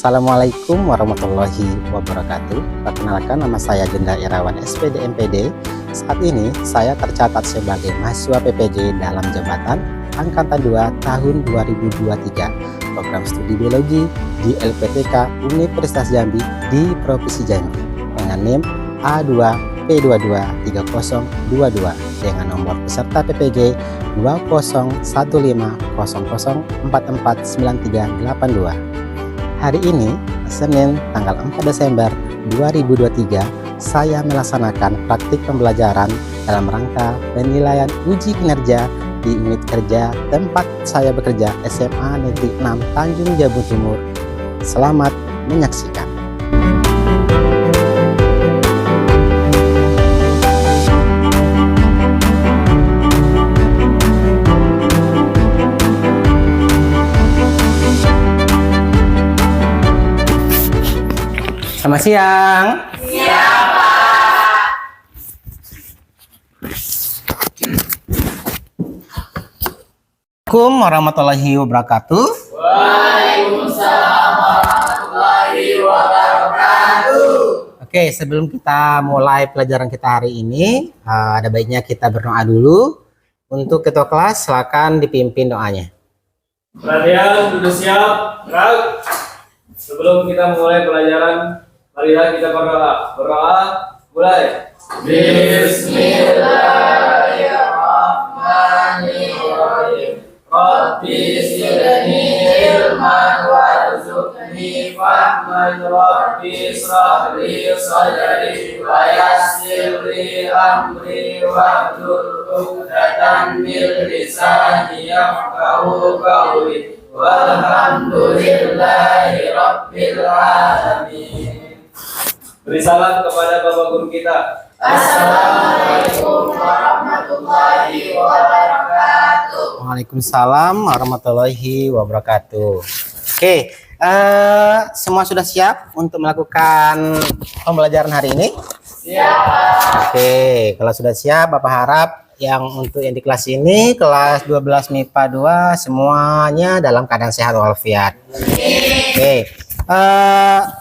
Assalamualaikum warahmatullahi wabarakatuh. Perkenalkan, nama saya Genda Irawan SPD MPD. Saat ini saya tercatat sebagai mahasiswa PPJ dalam jabatan Angkatan 2 tahun 2023 program studi biologi di LPTK Universitas Jambi di Provinsi Jambi dengan NIM A2P223022 dengan nomor peserta PPJ 201500449382. Hari ini, Senin tanggal 4 Desember 2023, saya melaksanakan praktik pembelajaran dalam rangka penilaian uji kinerja di unit kerja tempat saya bekerja SMA Negeri 6 Tanjung Jabung Timur. Selamat menyaksikan. Selamat siang. Siang, Pak. Assalamualaikum warahmatullahi wabarakatuh. Waalaikumsalam warahmatullahi wabarakatuh. Oke, sebelum kita mulai pelajaran kita hari ini, ada baiknya kita berdoa dulu. Untuk ketua kelas, silakan dipimpin doanya. Perhatian, sudah siap, gerak. Sebelum kita mulai pelajaran, marilah kita berdoa. Berdoa, mulai. Bismillahirrahmanirrahim. Rabbi zidni ilman warzuqni fahman. Rabbi ishrah li sadri wa yassir li amri wahlul 'uqdatam min lisani yafqahu qawli. Walhamdulillahi Rabbil Alamin. Beri salam kepada Bapak Guru kita. Assalamualaikum warahmatullahi wabarakatuh. Waalaikumsalam warahmatullahi wabarakatuh. Oke, semua sudah siap untuk melakukan pembelajaran hari ini? Siap. Oke, kalau sudah siap, Bapak harap untuk yang di kelas ini, kelas 12 MIPA 2, semuanya dalam keadaan sehat walafiat. Oke,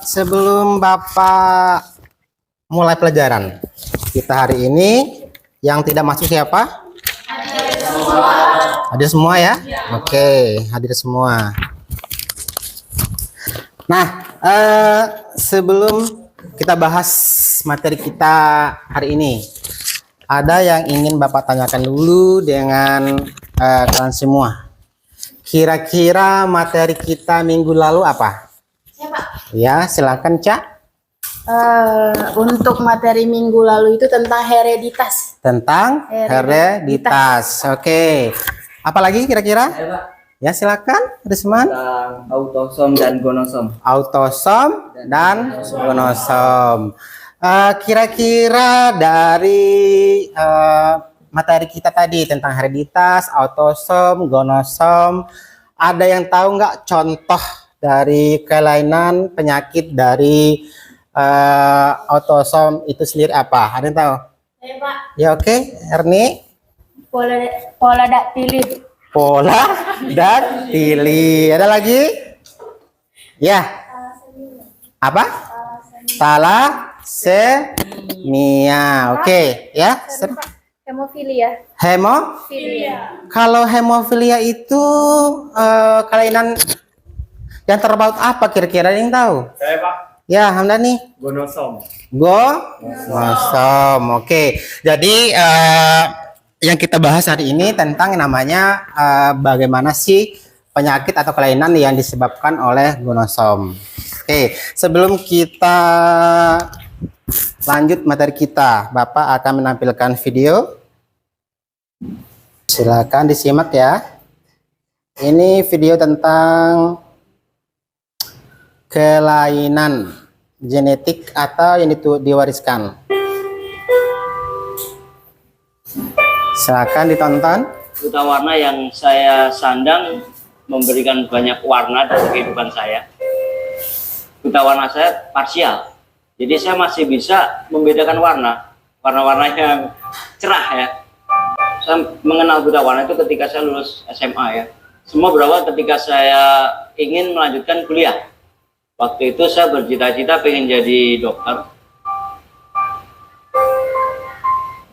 sebelum Bapak mulai pelajaran kita hari ini, yang tidak masuk siapa? Hadir semua ya? Oke, hadir semua. Nah, sebelum kita bahas materi kita hari ini, ada yang ingin Bapak tanyakan dulu dengan kalian semua. Kira-kira materi kita minggu lalu apa? Siapa? Ya, silakan, Cak. Untuk materi minggu lalu itu tentang hereditas. Tentang hereditas. Oke. Apalagi kira-kira? Ya, silakan, Risman. Tentang autosom dan gonosom. Autosom dan gonosom. Kira-kira dari materi kita tadi tentang hereditas, autosom, gonosom, ada yang tahu nggak contoh dari kelainan penyakit dari autosom itu sendiri apa? Ada yang tahu? Saya, Pak. Ya, oke, Erni. Pola daktili. Pola daktili. Ada lagi? Ya. Apa? Thalassemia. Oke, ya. Hemofilia. Hemofilia. Kalau hemofilia itu kelainan yang terbaut apa kira-kira, yang tahu? Saya, Pak. Ya, Hamdani. Gonosom. Gonosom. Oke. Jadi yang kita bahas hari ini tentang namanya bagaimana sih penyakit atau kelainan yang disebabkan oleh gonosom. Oke, sebelum kita lanjut materi kita, Bapak akan menampilkan video. Silakan disimak ya. Ini video tentang kelainan genetik atau yang diwariskan. Silakan ditonton. Buta warna yang saya sandang memberikan banyak warna dalam kehidupan saya. Buta warna saya parsial. Jadi saya masih bisa membedakan warna-warna yang cerah ya. Saya mengenal buta warna itu ketika saya lulus SMA ya. Semua berawal ketika saya ingin melanjutkan kuliah. Waktu itu saya bercita-cita pengen jadi dokter.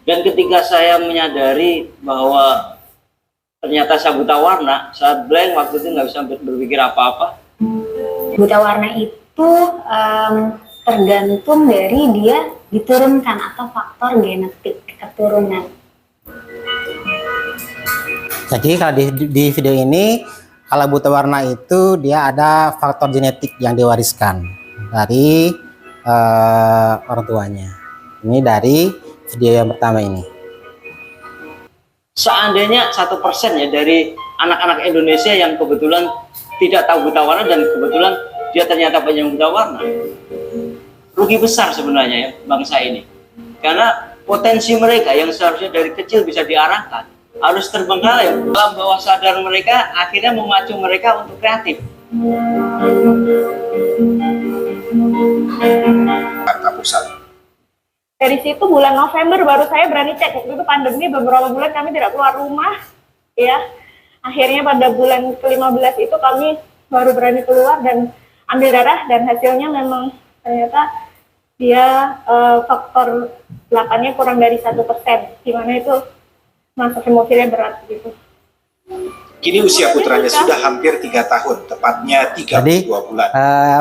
Dan ketika saya menyadari bahwa ternyata saya buta warna, saya blank waktu itu, nggak bisa berpikir apa-apa. Buta warna itu tergantung dari dia diturunkan atau faktor genetik keturunan. Jadi kalau di video ini, kalau buta warna itu dia ada faktor genetik yang diwariskan dari orang tuanya. Ini dari video yang pertama ini. Seandainya 1% ya dari anak-anak Indonesia yang kebetulan tidak tahu buta warna dan kebetulan dia ternyata penyandang buta warna, rugi besar sebenarnya ya bangsa ini. Karena potensi mereka yang seharusnya dari kecil bisa diarahkan harus terbengkalai. Dalam bawah sadar mereka akhirnya memacu mereka untuk kreatif. Jakarta Pusat. Dari situ bulan November baru saya berani cek. Waktu itu pandemi beberapa bulan kami tidak keluar rumah, ya. Akhirnya pada bulan ke-15 itu kami baru berani keluar dan ambil darah dan hasilnya memang ternyata dia faktor 8-nya kurang dari 1%, di mana itu masuk hemofilia berat gitu. Kini usia putranya sudah hampir 3 tahun, tepatnya 32 bulan.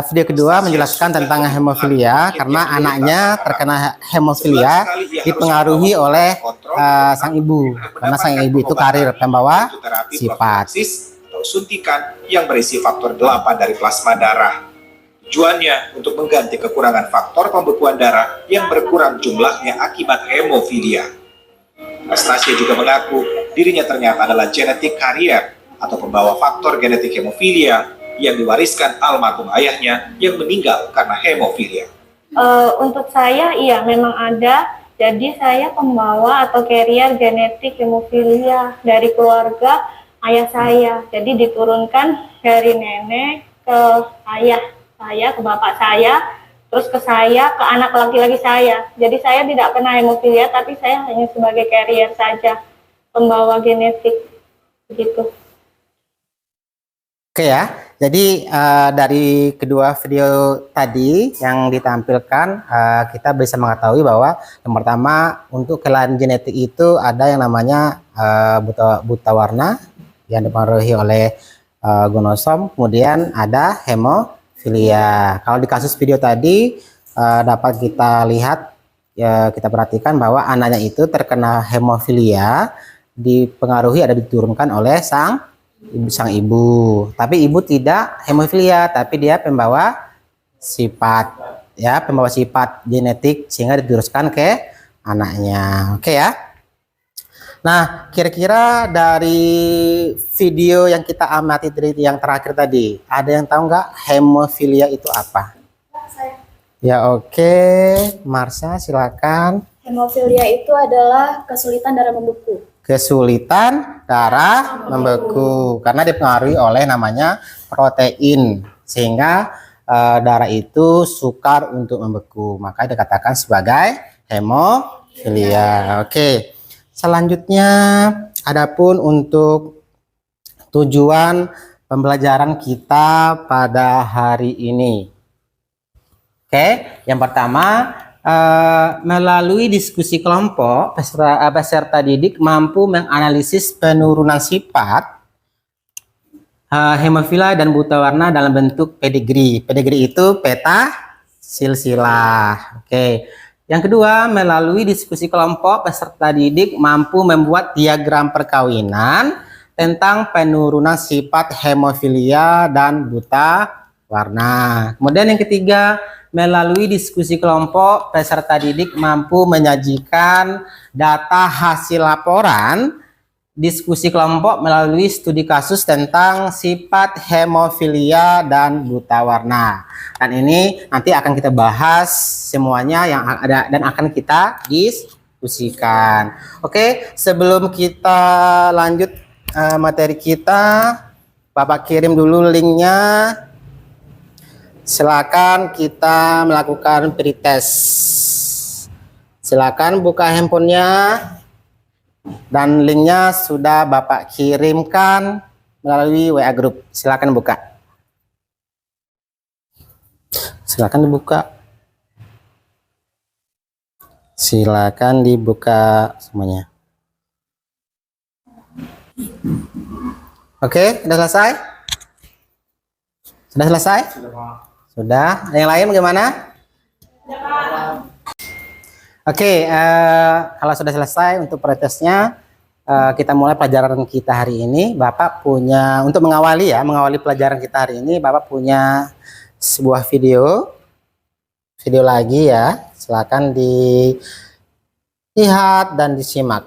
Video kedua menjelaskan tentang hemofilia karena anaknya terkena hemofilia dipengaruhi oleh sang ibu, karena sang ibu itu karir pembawa sifat atau suntikan yang berisi faktor 8 dari plasma darah. Tujuannya untuk mengganti kekurangan faktor pembekuan darah yang berkurang jumlahnya akibat hemofilia. Nastasya juga mengaku dirinya ternyata adalah genetik karier atau pembawa faktor genetik hemofilia yang diwariskan almarhum ayahnya yang meninggal karena hemofilia. Untuk saya, iya memang ada. Jadi saya pembawa atau carrier genetik hemofilia dari keluarga ayah saya. Jadi diturunkan dari nenek ke ayah saya, ke bapak saya, terus ke saya, ke anak laki-laki saya. Jadi saya tidak kena hemofilia, tapi saya hanya sebagai carrier saja, pembawa genetik, begitu. Oke ya, jadi dari kedua video tadi yang ditampilkan, kita bisa mengetahui bahwa yang pertama untuk kelainan genetik itu ada yang namanya buta warna yang dipengaruhi oleh gonosom, kemudian ada hemofilia. Kalau di kasus video tadi dapat kita lihat, kita perhatikan bahwa anaknya itu terkena hemofilia dipengaruhi ada diturunkan oleh sang ibu, tapi ibu tidak hemofilia, tapi dia pembawa sifat, ya, pembawa sifat genetik sehingga diteruskan ke anaknya. Oke ya. Nah, kira-kira dari video yang kita amati dari yang terakhir tadi, ada yang tahu nggak hemofilia itu apa? Ya oke, Marsha silakan. Hemofilia itu adalah kesulitan darah membeku. Kesulitan darah membeku karena dipengaruhi oleh namanya protein sehingga darah itu sukar untuk membeku, maka dikatakan sebagai hemofilia. Oke, selanjutnya adapun untuk tujuan pembelajaran kita pada hari ini. Oke, yang pertama melalui diskusi kelompok peserta didik mampu menganalisis penurunan sifat hemofilia dan buta warna dalam bentuk pedigree. Pedigree itu peta silsilah. Oke. Yang kedua, melalui diskusi kelompok peserta didik mampu membuat diagram perkawinan tentang penurunan sifat hemofilia dan buta warna. Kemudian yang ketiga, melalui diskusi kelompok, peserta didik mampu menyajikan data hasil laporan diskusi kelompok melalui studi kasus tentang sifat hemofilia dan buta warna. Dan ini nanti akan kita bahas semuanya yang ada dan akan kita diskusikan. Oke, sebelum kita lanjut materi kita, Bapak kirim dulu linknya. Silakan kita melakukan pretest. Silakan buka handphonenya dan linknya sudah Bapak kirimkan melalui WA Group. Silakan buka. Silakan dibuka. Silakan dibuka semuanya. Oke, sudah selesai? Sudah selesai? Sudah. Yang lain bagaimana? Oke, kalau sudah selesai untuk pretesnya, kita mulai pelajaran kita hari ini. Bapak punya, untuk mengawali pelajaran kita hari ini, Bapak punya sebuah video lagi ya. Silakan dilihat dan disimak.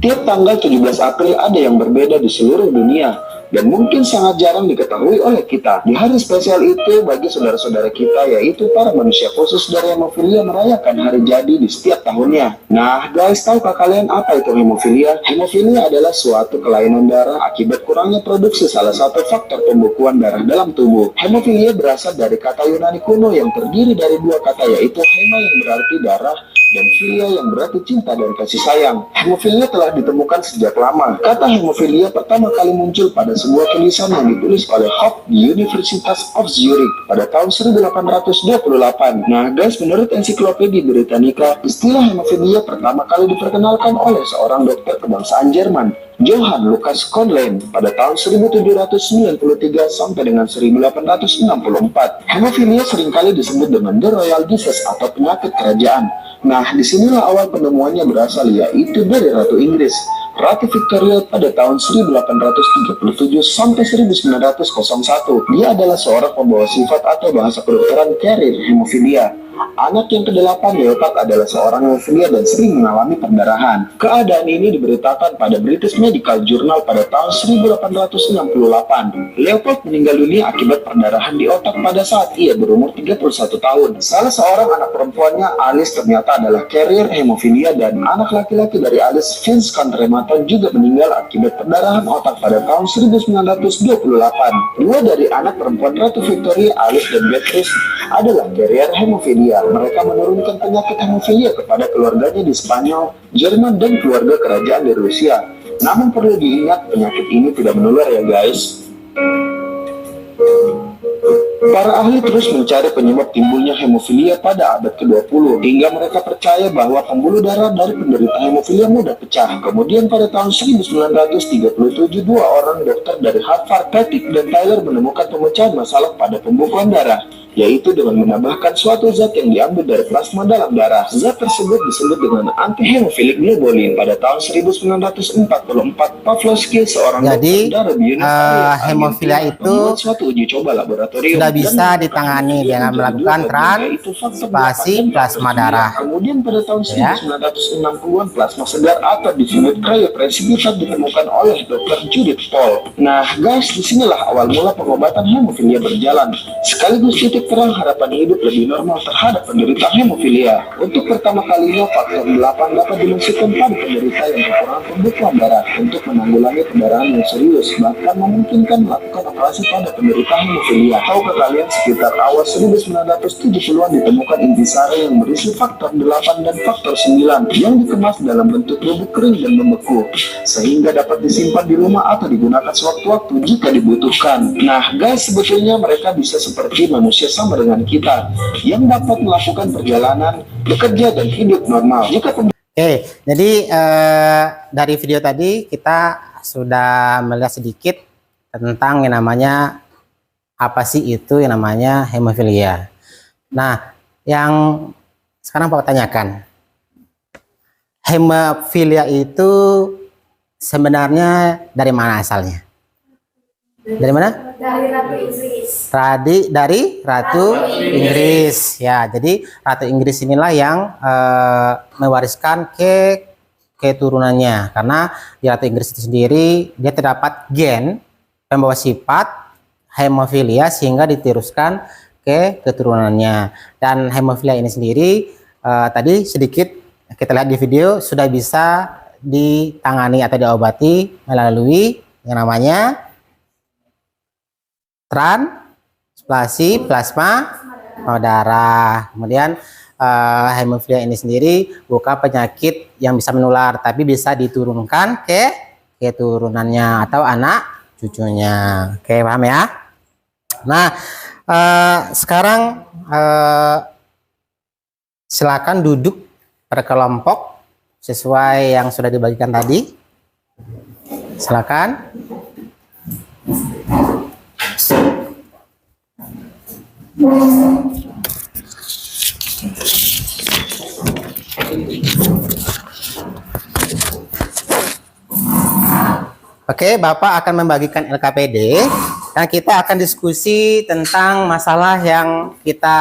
Tiap tanggal 17 April ada yang berbeda di seluruh dunia dan mungkin sangat jarang diketahui oleh kita. Di hari spesial itu bagi saudara-saudara kita, yaitu para manusia khusus dari hemofilia, merayakan hari jadi di setiap tahunnya. Nah guys, tahukah kalian apa itu hemofilia? Hemofilia adalah suatu kelainan darah akibat kurangnya produksi salah satu faktor pembekuan darah dalam tubuh. Hemofilia berasal dari kata Yunani kuno yang terdiri dari dua kata, yaitu hema yang berarti darah dan filia yang berarti cinta dan kasih sayang. Hemofilia telah ditemukan sejak lama. Kata hemofilia pertama kali muncul pada sebuah tulisan yang ditulis oleh Hope di Universitas of Zurich pada tahun 1828. Nah guys, menurut ensiklopedia Britannica, istilah hemofilia pertama kali diperkenalkan oleh seorang dokter kebangsaan Jerman, Johann Lucas Conlin, pada tahun 1793 sampai dengan 1864. Hemofilia seringkali disebut dengan The Royal Disease atau penyakit kerajaan. Nah, disinilah awal penemuannya berasal, yaitu dari Ratu Inggris, Ratu Victoria, pada tahun 1837 sampai 1901. Dia adalah seorang pembawa sifat atau bahasa kedokteran carrier hemofilia. Anak yang ke-8 Leopold adalah seorang hemofilia dan sering mengalami perdarahan. Keadaan ini diberitakan pada British Medical Journal pada tahun 1868. Leopold meninggal dunia akibat perdarahan di otak pada saat ia berumur 31 tahun. Salah seorang anak perempuannya, Alice, ternyata adalah carrier hemofilia, dan anak laki-laki dari Alice, Vince Contrematon, juga meninggal akibat perdarahan otak pada tahun 1928. Dua dari anak perempuan Ratu Victoria, Alice dan Beatrice, adalah carrier hemofilia. Mereka menurunkan penyakit hemofilia kepada keluarganya di Spanyol, Jerman, dan keluarga kerajaan di Rusia. Namun perlu diingat, penyakit ini tidak menular ya guys. Para ahli terus mencari penyebab timbulnya hemofilia pada abad ke-20, hingga mereka percaya bahwa pembuluh darah dari penderita hemofilia mudah pecah. Kemudian pada tahun 1937, dua orang dokter dari Harvard, Patrick dan Tyler, menemukan pemecahan masalah pada pembekuan darah, yaitu dengan menambahkan suatu zat yang diambil dari plasma dalam darah. Zat tersebut disebut dengan anti-hemophilic globulin. Pada tahun 1944, Pavlovsky, seorang dokter darah biologis, hemofilia itu suatu uji coba laboratorium sudah bisa ditangani dengan melakukan transplantasi plasma darah. Kemudian pada tahun 1960-an, plasma segar atau disebut cryoprecipitat ditemukan oleh Dr. Judith Paul. Nah guys, disinilah awal mula pengobatan hemofilia berjalan, sekaligus titik terang harapan hidup lebih normal terhadap penderita hemofilia. Untuk pertama kalinya, faktor 8 dapat dimasukkan pada penderita yang kekurangan pembekuan darah untuk menanggulangi pendarahan yang serius, bahkan memungkinkan melakukan operasi pada penderita hemofilia. Tahukah kalian, sekitar awal 1970-an ditemukan intisari yang berisi faktor 8 dan faktor 9 yang dikemas dalam bentuk bubuk kering dan membeku, sehingga dapat disimpan di rumah atau digunakan sewaktu-waktu jika dibutuhkan. Nah guys, sebetulnya mereka bisa seperti manusia sama dengan kita, yang dapat melakukan perjalanan, bekerja, dan hidup normal. Oke, jadi dari video tadi kita sudah melihat sedikit tentang yang namanya apa sih itu yang namanya hemofilia. Nah, yang sekarang Pak tanyakan, hemofilia itu sebenarnya dari mana asalnya? Dari mana? Dari Ratu Inggris. Dari Ratu Inggris. Ya, jadi Ratu Inggris inilah yang mewariskan ke keturunannya, karena di Ratu Inggris itu sendiri dia terdapat gen pembawa sifat hemofilia sehingga diteruskan ke keturunannya. Dan hemofilia ini sendiri tadi sedikit kita lihat di video sudah bisa ditangani atau diobati melalui yang namanya transplantasi plasma darah. Kemudian hemofilia ini sendiri bukan penyakit yang bisa menular, tapi bisa diturunkan ke keturunannya atau anak cucunya. Oke, paham ya? Nah, sekarang silakan duduk pada kelompok sesuai yang sudah dibagikan tadi. Silakan. Oke, Bapak akan membagikan LKPD dan kita akan diskusi tentang masalah yang kita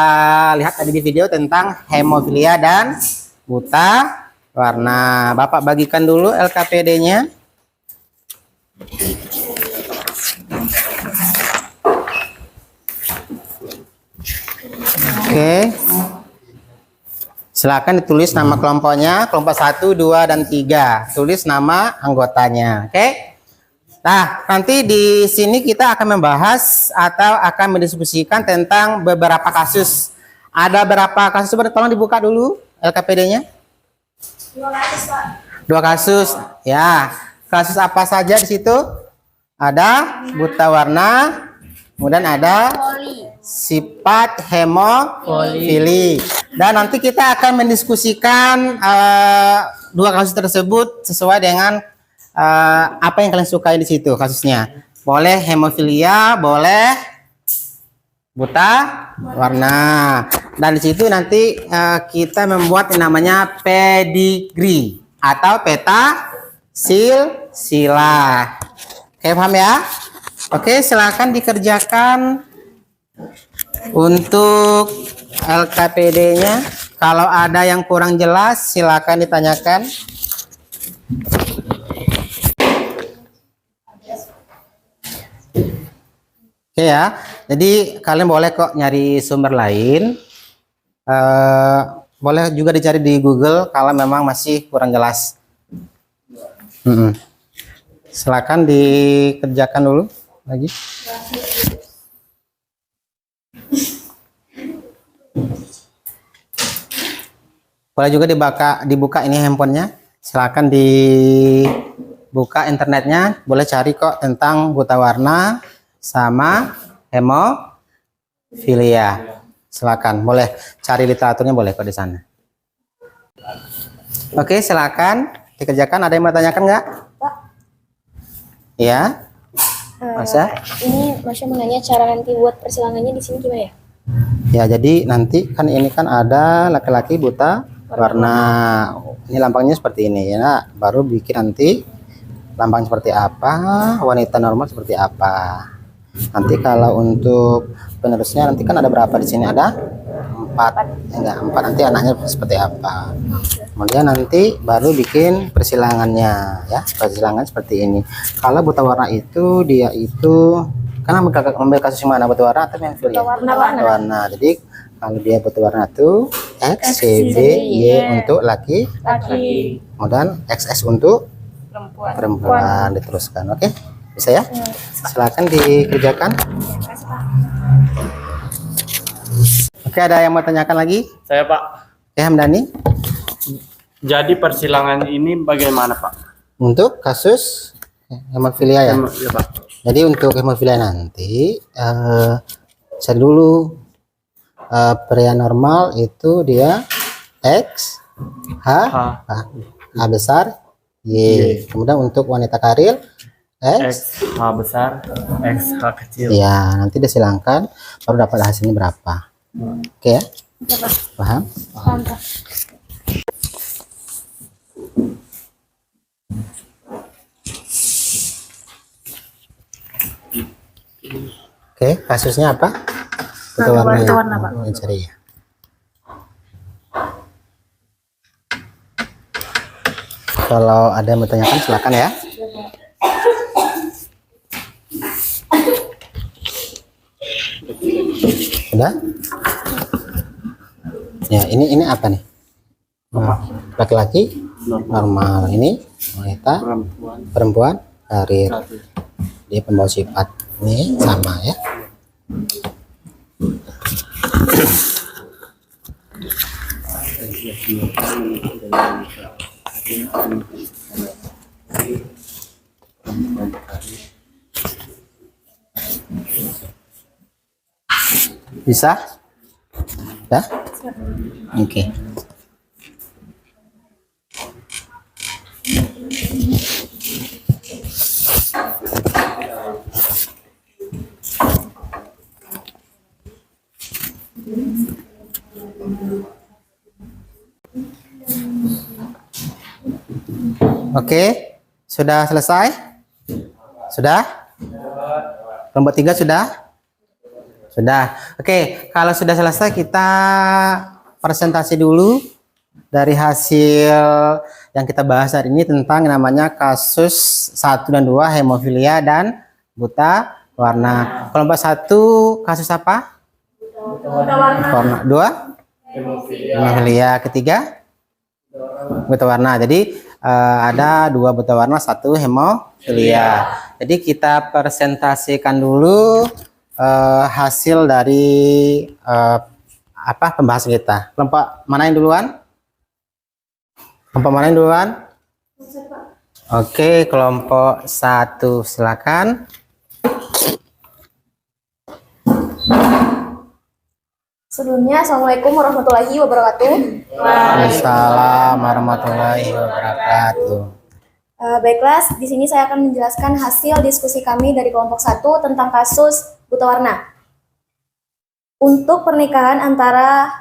lihat tadi di video tentang hemofilia dan buta warna. Bapak bagikan dulu LKPD-nya. Oke. Silakan ditulis nama kelompoknya, kelompok 1, 2, dan 3. Tulis nama anggotanya. Oke. Nah, nanti di sini kita akan membahas atau akan mendiskusikan tentang beberapa kasus. Ada berapa kasus? Tolong dibuka dulu LKPD-nya. 2 kasus, Pak. 2 kasus. Ya. Kasus apa saja di situ? Ada buta warna, kemudian ada sifat hemofili. Dan nanti kita akan mendiskusikan 2 kasus tersebut sesuai dengan apa yang kalian sukai di situ kasusnya. Boleh hemofilia, boleh buta warna. Dan di situ nanti kita membuat yang namanya pedigree atau peta silsilah. Oke, paham ya? Oke, silakan dikerjakan untuk LKPD-nya. Kalau ada yang kurang jelas, silakan ditanyakan. Oke ya, jadi kalian boleh kok nyari sumber lain. Boleh juga dicari di Google kalau memang masih kurang jelas. Silakan dikerjakan dulu lagi. Boleh juga dibuka ini handphonenya. Silakan dibuka internetnya. Boleh cari kok tentang buta warna sama hemofilia. Silakan, boleh cari literaturnya, boleh kok di sana. Oke, silakan dikerjakan. Ada yang mau tanyakan nggak? Pak. Ya, Masya. Ini Masya mau nanya cara nanti buat persilangannya di sini gimana ya? Ya, jadi nanti kan ini kan ada laki-laki buta warna. Ini lambangnya seperti ini ya. Nah, baru bikin nanti lambang seperti apa, wanita normal seperti apa. Nanti kalau untuk penerusnya nanti kan ada berapa di sini? Ada 4. Enggak, 4. Nanti anaknya seperti apa. Kemudian nanti baru bikin persilangannya ya. Persilangan seperti ini. Kalau buta warna itu dia itu kan ambil kasus yang mana, buta warna atau hemofilia? Buta warna. Jadi kalau dia buta warna itu X, Y, B, Y untuk laki. Kemudian XS untuk perempuan. Diteruskan. Oke. Bisa ya? Silakan dikerjakan. Oke, ada yang mau tanyakan lagi? Saya, Pak. Hamdani. Jadi persilangan ini bagaimana, Pak? Untuk kasus hemofilia ya? Ya, Pak. Jadi untuk hemofilia nanti cari dulu pria normal itu dia X, H besar, Y. Kemudian untuk wanita karir X, H besar, X, H kecil. Ya, nanti disilangkan baru dapat hasilnya berapa. Oke ya? Paham? Paham, Pak. Oke, kasusnya apa? Buta warna, Pak. Cari ya. Kalau ada yang bertanyakan silakan ya. Udah? Ya, ini apa nih? Laki-laki normal, ini wanita perempuan karir. Dia pembawa sifat. Ini sama ya. Bisa? Ya? Oke. Oke, sudah selesai? Sudah? Kelompok 3 sudah? Sudah. Oke, kalau sudah selesai kita presentasi dulu dari hasil yang kita bahas hari ini tentang namanya kasus 1 dan 2 hemofilia dan buta warna. Kelompok 1 kasus apa? Buta warna. 2? Hemofilia. Ketiga? Buta warna. Jadi ada 2 buta warna, 1 hemofilia. Jadi kita presentasikan dulu hasil dari pembahasan kita. Kelompok mana yang duluan? Kelompok mana yang duluan? Oke, kelompok 1 silakan. Sebelumnya, Assalamualaikum warahmatullahi wabarakatuh. Waalaikumsalam warahmatullahi wabarakatuh. Baiklah, di sini saya akan menjelaskan hasil diskusi kami dari kelompok 1 tentang kasus buta warna. Untuk pernikahan antara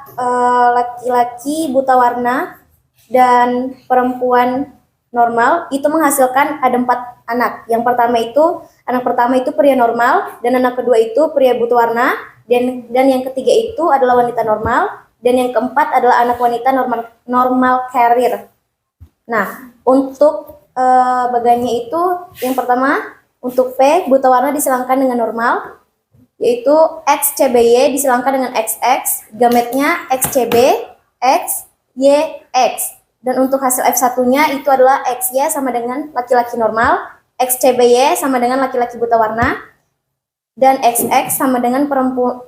laki-laki buta warna dan perempuan normal itu menghasilkan ada 4 anak. Yang pertama itu anak pertama itu pria normal, dan anak kedua itu pria buta warna, dan yang ketiga itu adalah wanita normal, dan yang keempat adalah anak wanita normal carrier. Nah, untuk bagiannya itu yang pertama untuk P buta warna disilangkan dengan normal, yaitu XCBY disilangkan dengan XX, gametnya XCB, X, Y, X. Dan untuk hasil F1-nya itu adalah XY sama dengan laki-laki normal, XCBY sama dengan laki-laki buta warna, dan XX sama dengan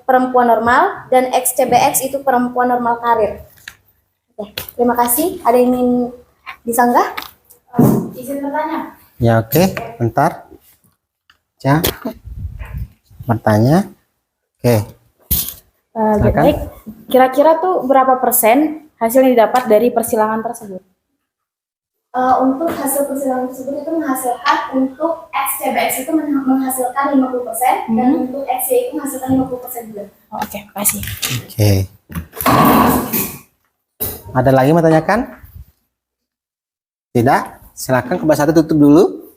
perempuan normal, dan XCBX itu perempuan normal karir. Oke, terima kasih. Ada yang ingin disanggah? Izin bertanya. Ya, oke, bentar. Ya. Bertanya. Oke. Baik, kira-kira tuh berapa persen hasil yang didapat dari persilangan tersebut? Untuk hasil persilangan tersebut itu menghasilkan untuk XCBX itu menghasilkan 50%, dan untuk XY itu menghasilkan 50% juga. Oke, makasih. Oke. Ada lagi mau tanyakan? Tidak? Silakan kelas 1 tutup dulu.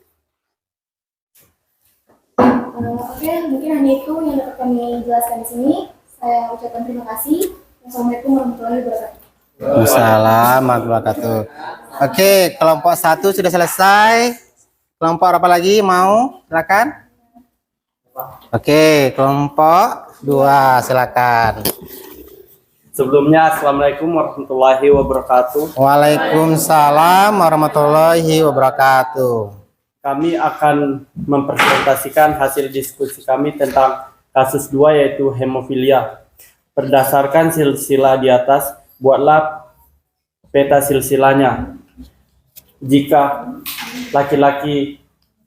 Oke, mungkin hanya itu yang dapat kami jelaskan di sini. Saya ucapkan terima kasih. Wassalamualaikum warahmatullahi wabarakatuh. Waalaikumsalam warahmatullahi wabarakatuh. Oke, kelompok 1 sudah selesai. Kelompok apa lagi mau? Silakan. Oke, kelompok 2 silakan. Sebelumnya, Assalamualaikum warahmatullahi wabarakatuh. Waalaikumsalam warahmatullahi wabarakatuh. Kami akan mempresentasikan hasil diskusi kami tentang kasus 2 yaitu hemofilia. Berdasarkan silsilah di atas, buatlah peta silsilahnya. Jika laki-laki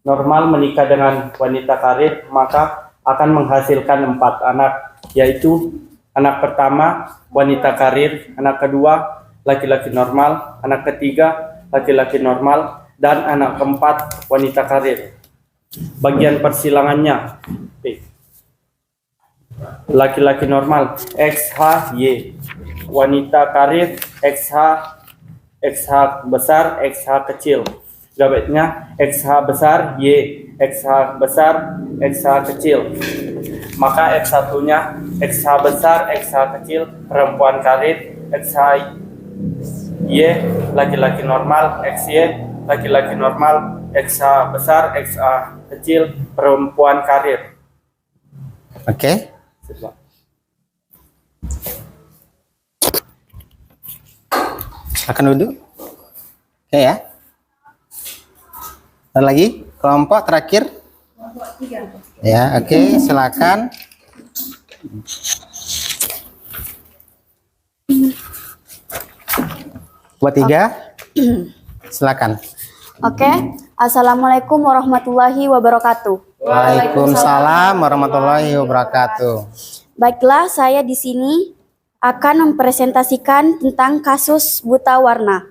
normal menikah dengan wanita karir, maka akan menghasilkan 4 anak, yaitu anak pertama wanita karir, anak kedua laki-laki normal, anak ketiga laki-laki normal, dan anak keempat wanita karir. Bagian persilangannya: laki-laki normal XHY, wanita karir XH besar, XH kecil. Gametnya XH besar Y, XH besar, XH kecil. Maka X1-nya XH besar, XH kecil, perempuan karir, XH Y, laki-laki normal, XY, laki-laki normal, XH besar, XH kecil, perempuan karir. Oke. Silakan duduk. Oke ya. Ada lagi kelompok terakhir? Ya, oke, silakan. Buat 3. Silakan. Oke, Assalamualaikum warahmatullahi wabarakatuh. Waalaikumsalam warahmatullahi wabarakatuh. Baiklah, saya di sini akan mempresentasikan tentang kasus buta warna.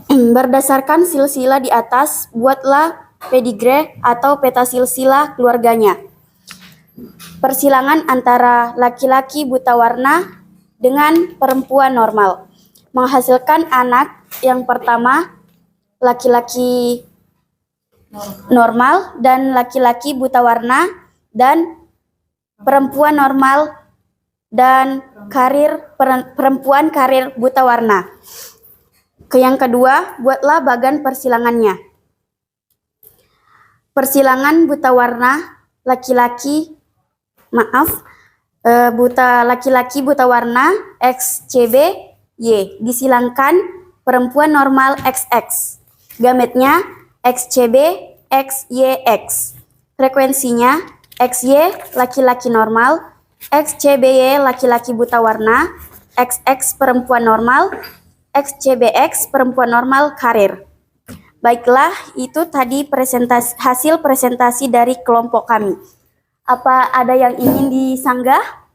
Berdasarkan silsilah di atas, buatlah pedigree atau peta silsilah keluarganya. Persilangan antara laki-laki buta warna dengan perempuan normal menghasilkan anak yang pertama laki-laki normal dan laki-laki buta warna dan perempuan normal dan perempuan karir buta warna. Yang kedua, buatlah bagan persilangannya. Persilangan buta warna laki-laki buta warna XCB-Y disilangkan perempuan normal XX. Gametnya XCB XYX. Frekuensinya XY laki-laki normal, XCBY laki-laki buta warna, XX perempuan normal, XCBX perempuan normal karir. Baiklah, itu tadi hasil presentasi dari kelompok kami. Apa ada yang ingin disanggah?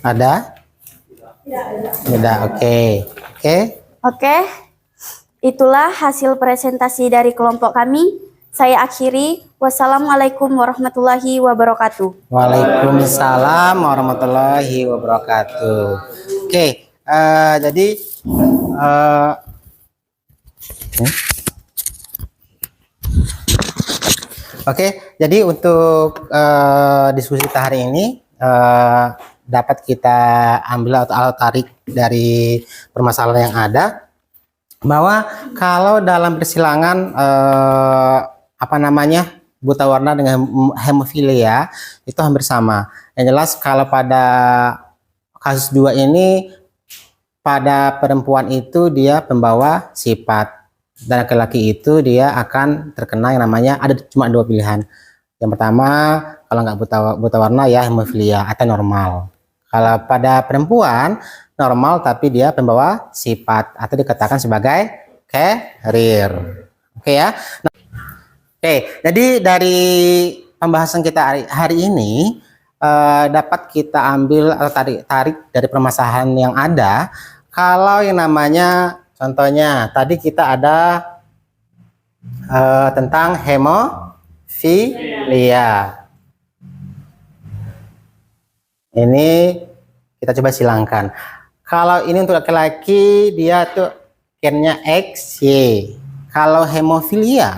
Ada? Tidak, oke. Oke. Itulah hasil presentasi dari kelompok kami. Saya akhiri. Wassalamualaikum warahmatullahi wabarakatuh. Waalaikumsalam warahmatullahi wabarakatuh. Oke, jadi jadi untuk diskusi kita hari ini dapat kita ambil atau tarik dari permasalahan yang ada, bahwa kalau dalam persilangan buta warna dengan hemofilia itu hampir sama. Yang jelas kalau pada kasus 2 ini, pada perempuan itu dia pembawa sifat, dan laki-laki itu dia akan terkena yang namanya, ada cuma 2 pilihan. Yang pertama, kalau nggak buta warna ya hemofilia atau normal. Kalau pada perempuan normal tapi dia pembawa sifat atau dikatakan sebagai carrier. Oke ya. Jadi dari pembahasan kita hari ini dapat kita ambil atau tarik dari permasalahan yang ada. Kalau yang namanya, contohnya tadi kita ada tentang hemofilia. Ini kita coba silangkan. Kalau ini untuk laki-laki dia tuh gennya XY. Kalau hemofilia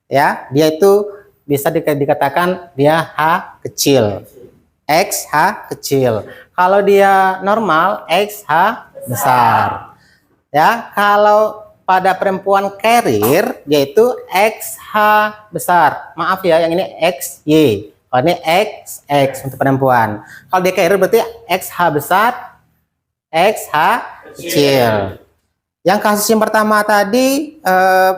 ya, dia itu bisa dikatakan dia H kecil. XH kecil. Kalau dia normal XH besar. Ya, kalau pada perempuan carrier yaitu XH besar. Maaf ya, yang ini XY. Kalau ini XX untuk perempuan. Kalau dia carrier berarti XH besar, XH kecil. Yang kasus yang pertama tadi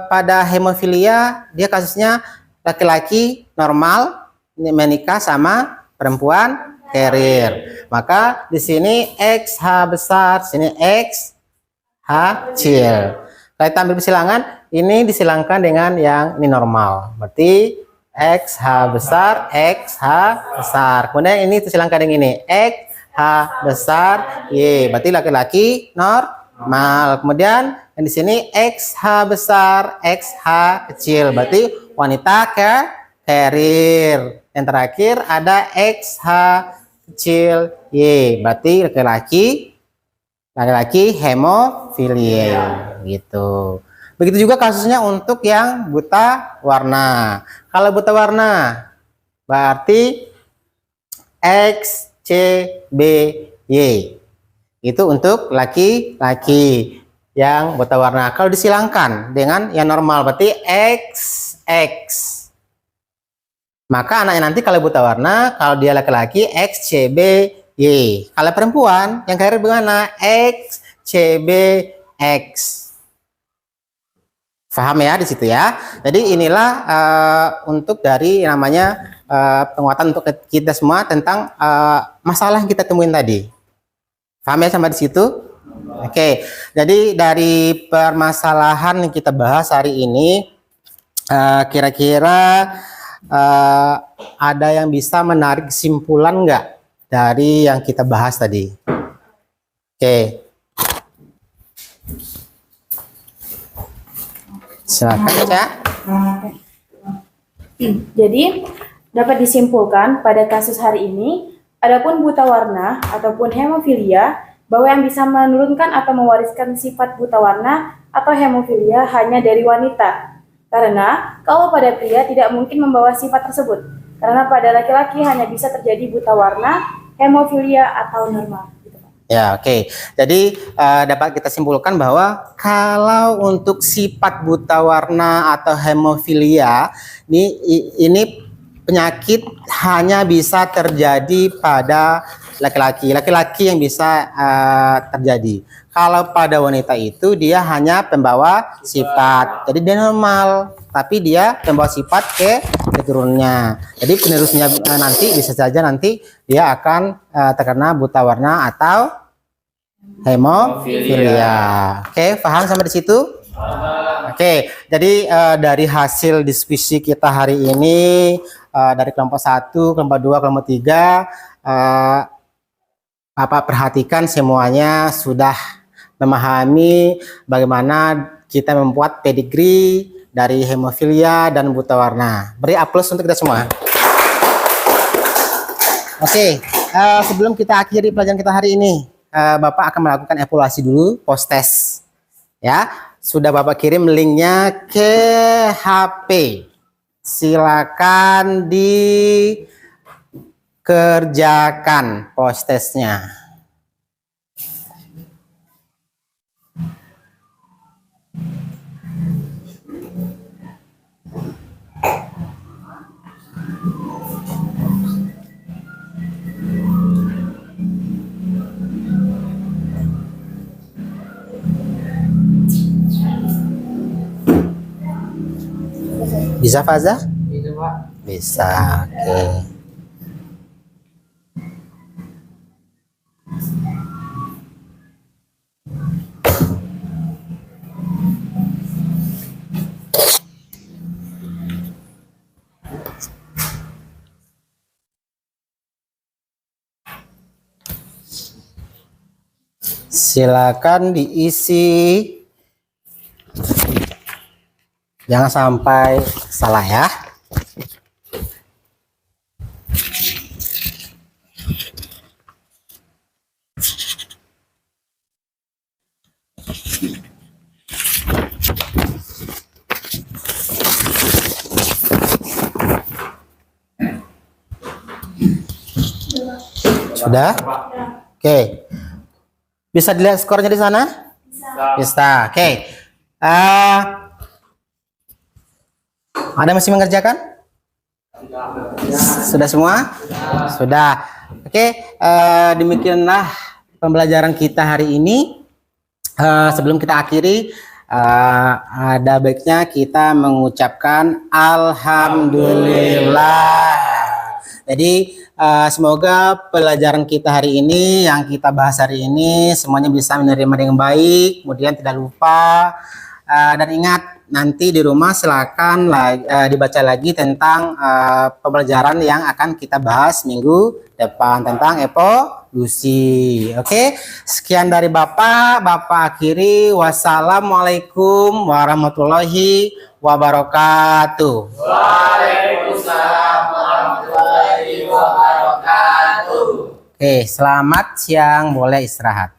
pada hemofilia, dia kasusnya laki-laki normal menikah sama perempuan carrier. Maka di sini XH besar, sini XH kecil. Kalau kita ambil persilangan, ini disilangkan dengan yang ini normal. Berarti XH besar, XH besar. Kemudian ini disilangkan dengan ini XH besar, Y. Berarti laki-laki normal. Kemudian yang di sini XH besar, XH kecil. Berarti wanita carrier. Yang terakhir ada XH kecil, Y. Berarti laki-laki hemofilia gitu. Begitu juga kasusnya untuk yang buta warna. Kalau buta warna berarti XCBY. Itu untuk laki-laki yang buta warna. Kalau disilangkan dengan yang normal berarti XX. Maka anaknya nanti kalau buta warna, kalau dia laki-laki XCBY. Kalau perempuan yang carrier bagaimana? XCBX. Paham ya di situ ya. Jadi inilah untuk dari namanya penguatan untuk kita semua tentang masalah yang kita temuin tadi. Paham ya sampai di situ? Oke, jadi dari permasalahan yang kita bahas hari ini, kira-kira ada yang bisa menarik kesimpulan nggak dari yang kita bahas tadi? Oke, silakan Ca. Jadi, dapat disimpulkan pada kasus hari ini, adapun buta warna ataupun hemofilia, bahwa yang bisa menurunkan atau mewariskan sifat buta warna atau hemofilia hanya dari wanita. Karena kalau pada pria tidak mungkin membawa sifat tersebut. Karena pada laki-laki hanya bisa terjadi buta warna, hemofilia atau normal. Ya, oke. Jadi dapat kita simpulkan bahwa kalau untuk sifat buta warna atau hemofilia ini penyakit hanya bisa terjadi pada laki-laki yang bisa terjadi. Kalau pada wanita itu dia hanya pembawa sifat, jadi dia normal, tapi dia pembawa sifat ke keturunannya. Jadi penerusnya nanti bisa saja nanti dia akan terkena buta warna atau hemofilia. Oke, paham sampai di situ? Oke, jadi dari hasil diskusi kita hari ini dari kelompok 1, kelompok 2, kelompok 3, Bapak perhatikan semuanya sudah memahami bagaimana kita membuat pedigree dari hemofilia dan buta warna. Beri aplaus untuk kita semua. Oke, sebelum kita akhiri pelajaran kita hari ini, Bapak akan melakukan evaluasi dulu, post test. Ya, sudah Bapak kirim linknya ke HP. Silakan dikerjakan post testnya. Bisa Faza? Bisa Pak. Bisa, oke. Silakan diisi. Jangan sampai salah ya. Sudah? Oke. Bisa dilihat skornya di sana? Bisa. Oke. Ada masih mengerjakan? Sudah semua? Sudah. Oke, demikianlah pembelajaran kita hari ini. Sebelum kita akhiri, ada baiknya kita mengucapkan alhamdulillah. Jadi semoga pelajaran kita hari ini, yang kita bahas hari ini, semuanya bisa menerima dengan baik, kemudian tidak lupa. Dan ingat, nanti di rumah silakan dibaca lagi tentang pembelajaran yang akan kita bahas minggu depan tentang evolusi. Oke, sekian dari Bapak akhiri. Wassalamualaikum warahmatullahi wabarakatuh. Waalaikumsalam warahmatullahi wabarakatuh. Oke, selamat siang, boleh istirahat.